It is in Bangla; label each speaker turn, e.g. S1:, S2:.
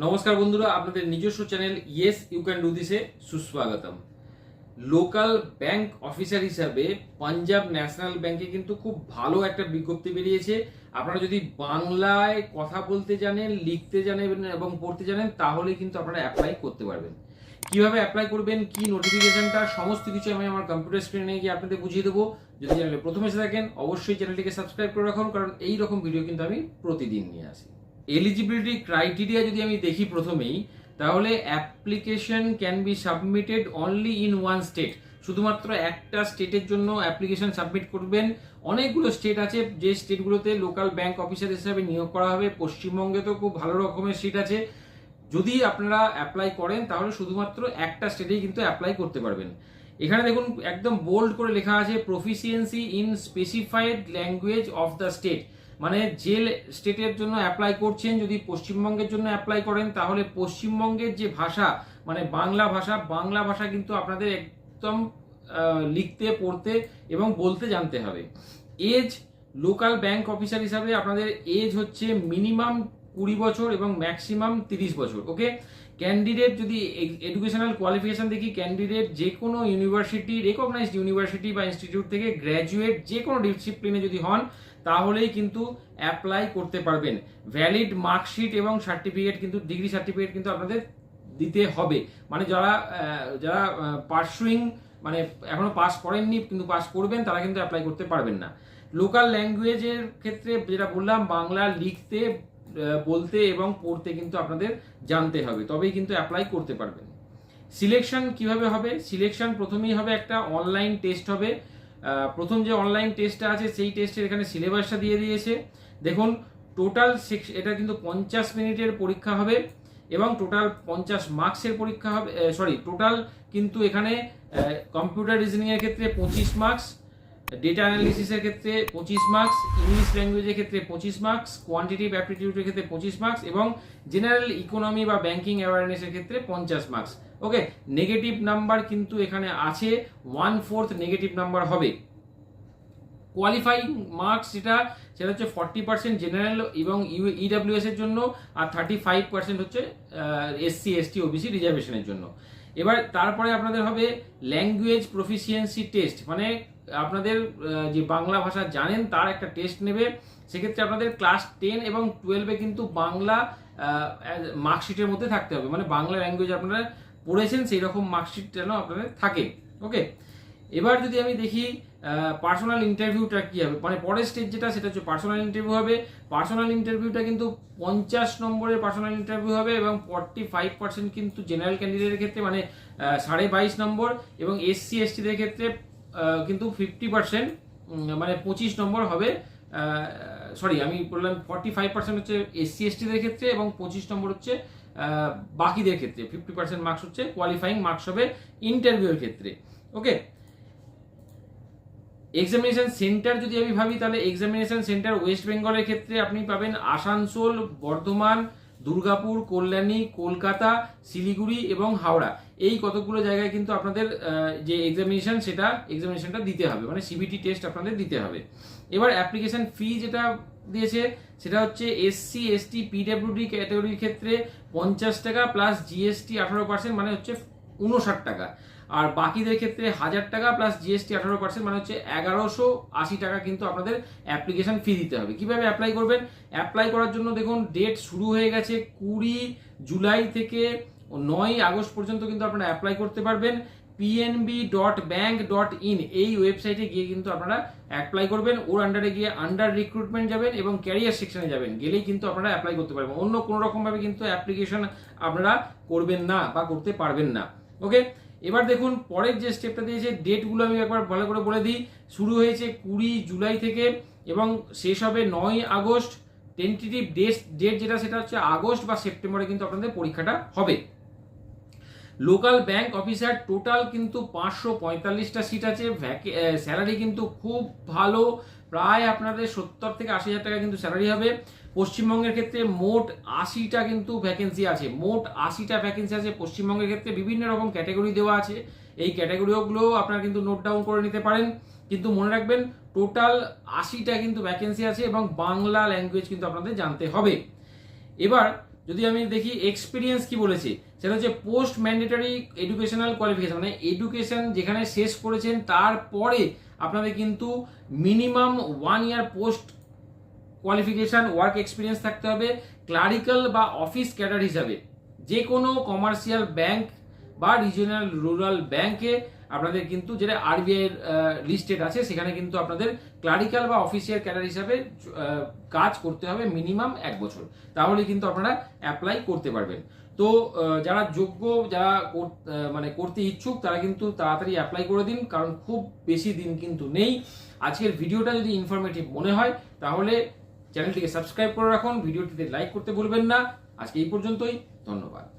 S1: নমস্কার বন্ধুরা, আপনাদের নিজস্ব channel yes you can do দিসে সুস্বাগতম। লোকাল ব্যাংক অফিসার হিসাবে পাঞ্জাব ন্যাশনাল ব্যাংকে কিন্তু খুব ভালো একটা বিজ্ঞপ্তি বেরিয়েছে। আপনারা যদি বাংলায় কথা বলতে জানেন, লিখতে জানেন এবং পড়তে জানেন তাহলে কিন্তু আপনারা অ্যাপ্লাই করতে পারবেন। কিভাবে অ্যাপ্লাই করবেন, কি নোটিফিকেশনটা, সমস্ত কিছু আমি আমার কম্পিউটার স্ক্রিনে গিয়ে আপনাদের বুঝিয়ে দেবো। যদি চ্যানেলে প্রথমে এসে থাকেন অবশ্যই চ্যানেলটিকে সাবস্ক্রাইব করে রাখুন, কারণ এই রকম ভিডিও কিন্তু আমি প্রতিদিন নিয়ে আসি। এলিজিবিলিটি ক্রাইটেরিয়া যদি আমি দেখি প্রথমেই, তাহলে application can be submitted only in one state. শুধুমাত্র একটা স্টেটের জন্য অ্যাপ্লিকেশন সাবমিট করবেন। অনেকগুলো স্টেট আছে যে স্টেটগুলোতে লোকাল ব্যাংক অফিসার হিসাবে নিয়োগ করা হবে। পশ্চিমবঙ্গে তো খুব ভালো রকমের সিট আছে। যদি আপনারা অ্যাপ্লাই করেন তাহলে শুধুমাত্র একটা স্টেটেই কিন্তু অ্যাপ্লাই করতে পারবেন। এখানে দেখুন একদম বোল্ড করে লেখা আছে proficiency in specified language of the state. মানে যে স্টেটের জন্য অ্যাপ্লাই করছেন, যদি পশ্চিমবঙ্গের জন্য অ্যাপ্লাই করেন তাহলে পশ্চিমবঙ্গের যে ভাষা মানে বাংলা ভাষা কিন্তু আপনাদের একদম লিখতে, পড়তে এবং বলতে জানতে হবে। এজ, লোকাল ব্যাংক অফিসার হিসাবে আপনাদের এজ হচ্ছে মিনিমাম 20 বছর এবং ম্যাক্সিমাম 30 বছর। ওকে, ক্যান্ডিডেট যদি এডুকেশনাল কোয়ালিফিকেশন দেখি, ক্যান্ডিডেট যে কোনো ইউনিভার্সিটি, রেকগনাইজড ইউনিভার্সিটি বা ইনস্টিটিউট থেকে গ্র্যাজুয়েট যে কোনো ডিসিপ্লিনে যদি হন তাহলেই কিন্তু অ্যাপ্লাই করতে পারবেন। ভ্যালিড মার্কশিট এবং সার্টিফিকেট কিন্তু, ডিগ্রি সার্টিফিকেট কিন্তু আপনাদের দিতে হবে। মানে যারা যারা পার্সুইং মানে এখনো পাস করেননি কিন্তু পাস করবেন তারা কিন্তু অ্যাপ্লাই করতে পারবেন না। লোকাল ল্যাঙ্গুয়েজের ক্ষেত্রে যেটা বললাম, বাংলা লিখতে, বলতে এবং পড়তে কিন্তু আপনাদের জানতে হবে, তবেই কিন্তু অ্যাপ্লাই করতে পারবেন। সিলেকশন কিভাবে হবে? সিলেকশন প্রথমেই হবে একটা অনলাইন টেস্ট হবে। প্রথম যে অনলাইন টেস্টটা আছে সেই টেস্টের এখানে সিলেবাসটা দিয়ে দিয়েছে। দেখুন টোটাল এটা কিন্তু 50 মিনিটের পরীক্ষা হবে এবং টোটাল 50 মার্কসের পরীক্ষা হবে। টোটাল কিন্তু এখানে কম্পিউটার রিজনিং এর ক্ষেত্রে 25 মার্কস, ডেটা অ্যানালিসিসের ক্ষেত্রে 25 মার্কস, ইংলিশ ল্যাঙ্গুয়েজের ক্ষেত্রে 25 মার্কস, কোয়ান্টিটিভ অ্যাপটিটিউডের ক্ষেত্রে 25 মার্কস এবং জেনারেল ইকোনমি বা ব্যাংকিং অ্যাওয়ারনেসের ক্ষেত্রে 50 মার্কস। ওকে, নেগেটিভ নাম্বার কিন্তু এখানে আছে, 1/4 নেগেটিভ নাম্বার হবে। কোয়ালিফাইং মার্কস সেটা হচ্ছে 40% জেনারেল এবং ইডব্লিউএস এর জন্য, আর 35% হচ্ছে এসসি এসটি ওবিসি রিজার্ভেশনের জন্য। এবার তারপরে আপনাদের হবে ল্যাঙ্গুয়েজ প্রফিসিয়েন্সি টেস্ট, মানে আপনাদের যে বাংলা ভাষা জানেন তার একটা টেস্ট নেবে। সেক্ষেত্রে আপনাদের ক্লাস 10 এবং 12-এ কিন্তু বাংলা মার্কশিটের মধ্যে থাকতে হবে, মানে বাংলা ল্যাঙ্গুয়েজ আপনারা পড়েছেন সেই রকম মার্কশিট যেন আপনাদের থাকে। ওকে, এবার যদি আমি দেখি পার্সোনাল ইন্টারভিউটা কি হবে, মানে পরের স্টেজ যেটা সেটা হচ্ছে পার্সোনাল ইন্টারভিউ হবে। পার্সোনাল ইন্টারভিউটা কিন্তু 50 নম্বরের পার্সোনাল ইন্টারভিউ হবে এবং 45% কিন্তু জেনারেল ক্যান্ডিডেটের ক্ষেত্রে, মানে 22.5 নম্বর, এবং এসসি এসটিদের ক্ষেত্রে কিন্তু 50% মানে 25 নম্বর হবে। আমি বললাম 45% হচ্ছে এসসি এসটিদের ক্ষেত্রে এবং 25 নম্বর হচ্ছে বাকিদের ক্ষেত্রে। 50% মার্কস হচ্ছে কোয়ালিফাইং মার্কস হবে ইন্টারভিউর ক্ষেত্রে। ওকে, এক্সামিনেশন সেন্টার যদি আমি ভাবি তাহলে এক্সামিনেশন সেন্টার ওয়েস্ট বেঙ্গলের ক্ষেত্রে আপনি পাবেন আসানসোল, বর্ধমান, দুর্গাপুর, কল্যাণী, কলকাতা, শিলিগুড়ি এবং হাওড়া। এই কতগুলো জায়গায় কিন্তু আপনাদের যে এক্সামিনেশনটা দিতে হবে, মানে সিবিটি টেস্ট আপনাদের দিতে হবে। এবার অ্যাপ্লিকেশন ফি যেটা দিয়েছে সেটা হচ্ছে এসসি এসটি পিডব্লিউডি ক্যাটাগরির ক্ষেত্রে 50 টাকা প্লাস জিএসটি 18%, মানে হচ্ছে 59 টাকা। আর বাকিদের ক্ষেত্রে 1000 টাকা প্লাস জিএসটি 18%, মানে হচ্ছে 1180 টাকা কিন্তু আপনাদের অ্যাপ্লিকেশন ফি দিতে হবে। কিভাবে অ্যাপ্লাই করবেন? অ্যাপ্লাই করার জন্য দেখুন ডেট শুরু হয়ে গেছে 20 জুলাই থেকে 9 আগস্ট পর্যন্ত কিন্তু আপনারা অ্যাপ্লাই করতে পারবেন। pnb.bank.in এই ওয়েবসাইটে গিয়ে কিন্তু আপনারা অ্যাপ্লাই করবেন। ওর আন্ডারে গিয়ে আন্ডার রিক্রুটমেন্ট যাবেন এবং ক্যারিয়ার সেকশনে যাবেন, গেলেই কিন্তু আপনারা অ্যাপ্লাই করতে পারবেন। অন্য কোনো রকম ভাবে কিন্তু অ্যাপ্লিকেশন আপনারা করবেন না বা করতে পারবেন না। ওকে, এবার দেখুন পরের যে স্টেপটা দিয়েছে, ডেটগুলো আমি একবার ভালো করে বলে দিই। শুরু হয়েছে 20 জুলাই থেকে এবং শেষ হবে 9 আগস্ট। টেন্টেটিভ ডেট যেটা সেটা হচ্ছে আগস্ট বা সেপ্টেম্বরে কিন্তু আপনাদের পরীক্ষাটা হবে। লোকাল ব্যাংক অফিসার টোটাল কিন্তু 545টা সিট আছে। স্যালারি কিন্তু খুব ভালো, প্রায় আপনাদের 70 থেকে 80 হাজার টাকা কিন্তু স্যালারি হবে। পশ্চিমবঙ্গের ক্ষেত্রে মোট 80টা কিন্তু ভ্যাকেন্সি আছে, পশ্চিমবঙ্গের ক্ষেত্রে বিভিন্ন রকম ক্যাটাগরি দেওয়া আছে। এই ক্যাটাগরিগুলো আপনারা কিন্তু নোট ডাউন করে নিতে পারেন, কিন্তু মনে রাখবেন টোটাল 80টা কিন্তু ভ্যাকেন্সি আছে এবং বাংলা ল্যাঙ্গুয়েজ কিন্তু আপনাদের জানতে হবে। এবার যদি আমি দেখি এক্সপিরিয়েন্স কি বলেছে, সেটা হচ্ছে পোস্ট ম্যান্ডেটরি এডুকেশনাল কোয়ালিফিকেশন, মানে এডুকেশন যেখানে শেষ করেছেন তারপরে আপনাদের কিন্তু মিনিমাম 1 ইয়ার পোস্ট কোয়ালিফিকেশন ওয়ার্ক এক্সপিরিয়েন্স থাকতে হবে ক্লারিক্যাল বা অফিস ক্যাডার হিসাবে। যে কোনো কমার্শিয়াল ব্যাংক বা রিজিওনাল রুরাল ব্যাংকে আপনাদের কিন্তু যেটা আরবিআই এর লিস্টেড আছে সেখানে কিন্তু আপনাদের ক্লারিক্যাল বা অফিসিয়াল ক্যাডার হিসাবে কাজ করতে হবে মিনিমাম 1 বছর, তাহলে কিন্তু আপনারা অ্যাপ্লাই করতে পারবেন। তো যারা যোগ্য, যারা মানে করতে ইচ্ছুক তারা কিন্তু তাড়াতাড়ি অ্যাপ্লাই করে দিন, কারণ খুব বেশি দিন কিন্তু নেই। আজকের ভিডিওটা যদি ইনফরমেটিভ মনে হয় তাহলে চ্যানেলটিকে সাবস্ক্রাইব করে রাখুন, ভিডিওটিতে লাইক করতে ভুলবেন না। আজকে এই পর্যন্তই, ধন্যবাদ।